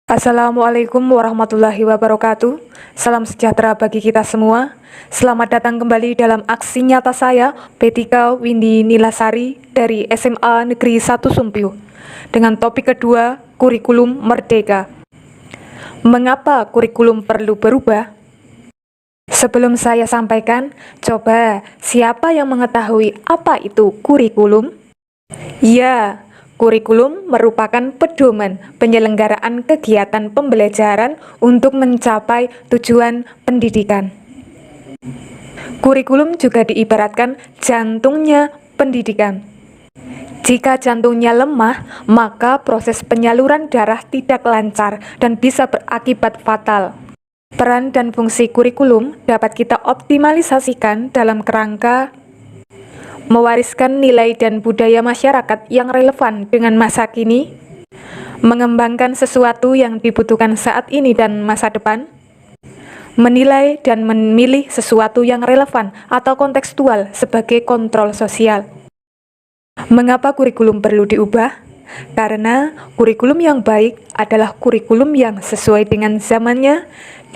Assalamualaikum warahmatullahi wabarakatuh. Salam sejahtera bagi kita semua. Selamat datang kembali dalam aksi nyata saya, Petika Windy Nilasari dari SMA Negeri 1 Sumpyu, dengan topik kedua, kurikulum merdeka. Mengapa kurikulum perlu berubah? Sebelum saya sampaikan, coba siapa yang mengetahui apa itu kurikulum? Ya, kurikulum merupakan pedoman penyelenggaraan kegiatan pembelajaran untuk mencapai tujuan pendidikan. Kurikulum juga diibaratkan jantungnya pendidikan. Jika jantungnya lemah, maka proses penyaluran darah tidak lancar dan bisa berakibat fatal. Peran dan fungsi kurikulum dapat kita optimalisasikan dalam kerangka mewariskan nilai dan budaya masyarakat yang relevan dengan masa kini, mengembangkan sesuatu yang dibutuhkan saat ini dan masa depan, menilai dan memilih sesuatu yang relevan atau kontekstual sebagai kontrol sosial. Mengapa kurikulum perlu diubah? Karena kurikulum yang baik adalah kurikulum yang sesuai dengan zamannya,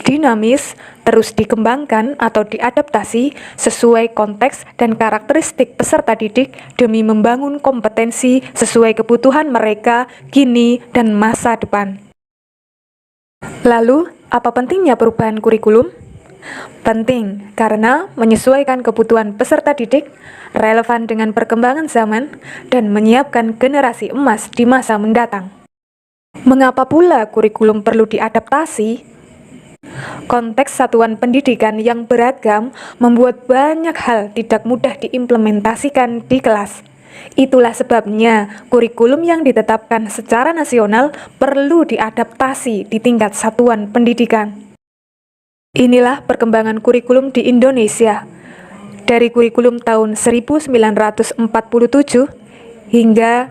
dinamis, terus dikembangkan atau diadaptasi sesuai konteks dan karakteristik peserta didik demi membangun kompetensi sesuai kebutuhan mereka kini dan masa depan. Lalu, apa pentingnya perubahan kurikulum? Penting karena menyesuaikan kebutuhan peserta didik, relevan dengan perkembangan zaman, dan menyiapkan generasi emas di masa mendatang. Mengapa pula kurikulum perlu diadaptasi? Konteks satuan pendidikan yang beragam membuat banyak hal tidak mudah diimplementasikan di kelas. Itulah sebabnya kurikulum yang ditetapkan secara nasional perlu diadaptasi di tingkat satuan pendidikan. Inilah perkembangan kurikulum di Indonesia, dari kurikulum tahun 1947 hingga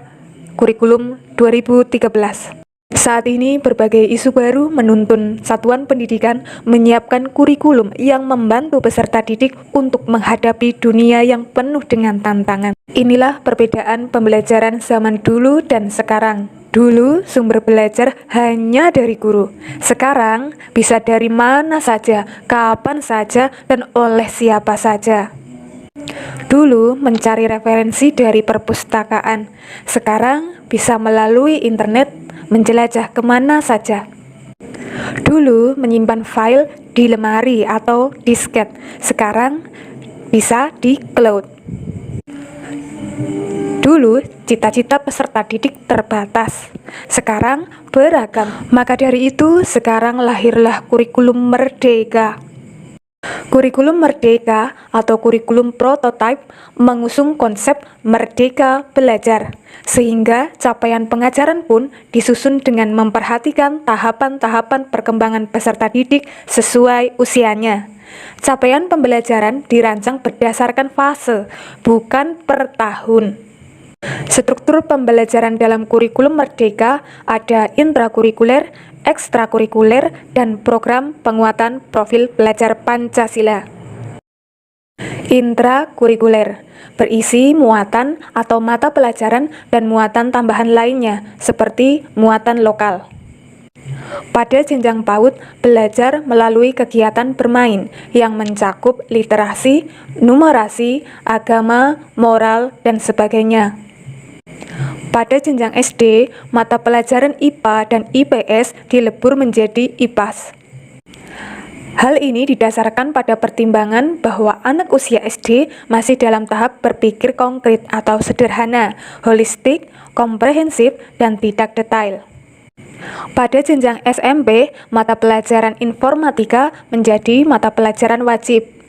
kurikulum 2013. Saat ini berbagai isu baru menuntun satuan pendidikan menyiapkan kurikulum yang membantu peserta didik untuk menghadapi dunia yang penuh dengan tantangan. Inilah perbedaan pembelajaran zaman dulu dan sekarang. Dulu sumber belajar hanya dari guru. Sekarang bisa dari mana saja, kapan saja, dan oleh siapa saja. Dulu mencari referensi dari perpustakaan. Sekarang bisa melalui internet menjelajah kemana saja. Dulu menyimpan file di lemari atau disket. Sekarang bisa di cloud. Dulu, cita-cita peserta didik terbatas. Sekarang beragam. Maka dari itu, sekarang lahirlah kurikulum merdeka. Kurikulum merdeka atau kurikulum prototipe mengusung konsep merdeka belajar, sehingga capaian pengajaran pun disusun dengan memperhatikan tahapan-tahapan perkembangan peserta didik sesuai usianya. Capaian pembelajaran dirancang berdasarkan fase, bukan per tahun. Struktur pembelajaran dalam kurikulum merdeka ada intrakurikuler, ekstrakurikuler, dan program penguatan profil belajar Pancasila. Intrakurikuler berisi muatan atau mata pelajaran dan muatan tambahan lainnya, seperti muatan lokal. Pada jenjang PAUD, belajar melalui kegiatan bermain yang mencakup literasi, numerasi, agama, moral, dan sebagainya. Pada jenjang SD, mata pelajaran IPA dan IPS dilebur menjadi IPAS. Hal ini didasarkan pada pertimbangan bahwa anak usia SD masih dalam tahap berpikir konkret atau sederhana, holistik, komprehensif, dan tidak detail. Pada jenjang SMP, mata pelajaran informatika menjadi mata pelajaran wajib.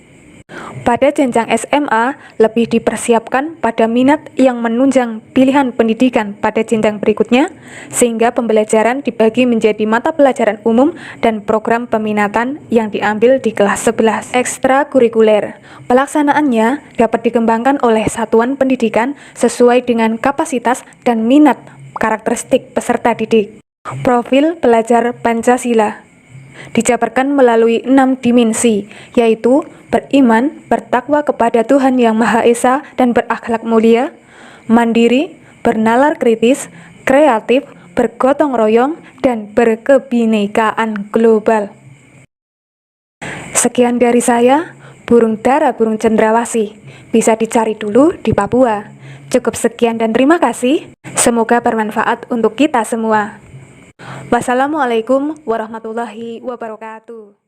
Pada jenjang SMA, lebih dipersiapkan pada minat yang menunjang pilihan pendidikan pada jenjang berikutnya, sehingga pembelajaran dibagi menjadi mata pelajaran umum dan program peminatan yang diambil di kelas 11. Ekstrakurikuler, pelaksanaannya dapat dikembangkan oleh satuan pendidikan sesuai dengan kapasitas dan minat karakteristik peserta didik. Profil pelajar Pancasila dijabarkan melalui 6 dimensi, yaitu beriman, bertakwa kepada Tuhan Yang Maha Esa dan berakhlak mulia, mandiri, bernalar kritis, kreatif, bergotong royong, dan berkebinekaan global. Sekian dari saya, burung dara burung cendrawasih. Bisa dicari dulu di Papua. Cukup sekian dan terima kasih. Semoga bermanfaat untuk kita semua. Wassalamualaikum warahmatullahi wabarakatuh.